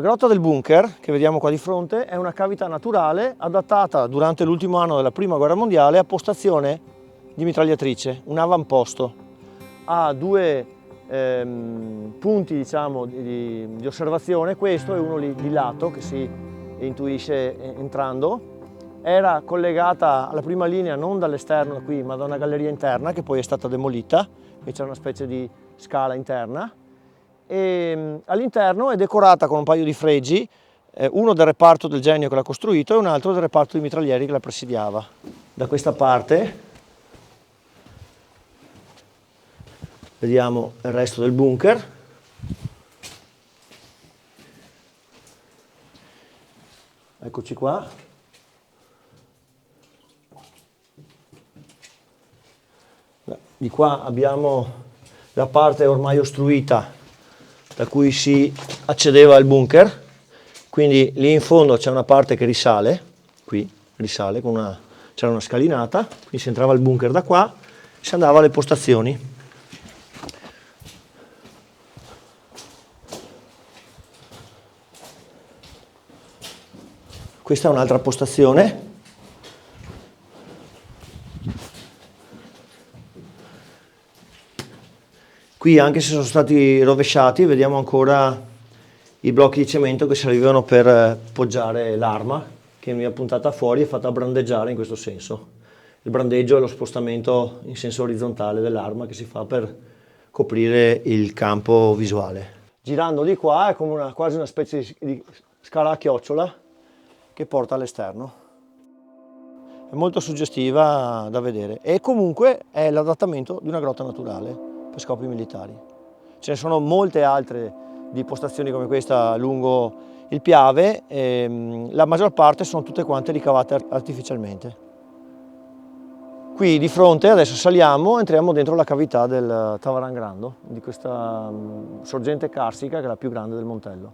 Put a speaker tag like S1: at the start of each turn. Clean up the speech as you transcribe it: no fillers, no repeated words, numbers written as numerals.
S1: La grotta del bunker, che vediamo qua di fronte, è una cavità naturale adattata durante l'ultimo anno della Prima Guerra Mondiale a postazione di mitragliatrice, un avamposto. Ha due punti, diciamo, di osservazione, questo e uno lì di lato che si intuisce entrando. Era collegata alla prima linea non dall'esterno qui, ma da una galleria interna che poi è stata demolita, e c'è una specie di scala interna. E all'interno è decorata con un paio di fregi, uno del reparto del genio che l'ha costruito e un altro del reparto di mitraglieri che la presidiava. Da questa parte vediamo il resto del bunker. Eccoci qua. Di qua abbiamo la parte ormai ostruita da cui si accedeva al bunker, quindi lì in fondo c'è una parte che risale, qui risale, c'era una scalinata, quindi si entrava al bunker da qua e si andava alle postazioni. Questa è un'altra postazione. Qui, anche se sono stati rovesciati, vediamo ancora i blocchi di cemento che servivano per poggiare l'arma, che mi ha puntata fuori e fatta brandeggiare in questo senso. Il brandeggio è lo spostamento in senso orizzontale dell'arma che si fa per coprire il campo visuale. Girando di qua è come quasi una specie di scala a chiocciola che porta all'esterno. È molto suggestiva da vedere e comunque è l'adattamento di una grotta naturale per scopi militari. Ce ne sono molte altre di postazioni come questa lungo il Piave, la maggior parte sono tutte quante ricavate artificialmente. Qui di fronte adesso saliamo e entriamo dentro la cavità del Tavarangrando, di questa sorgente carsica che è la più grande del Montello.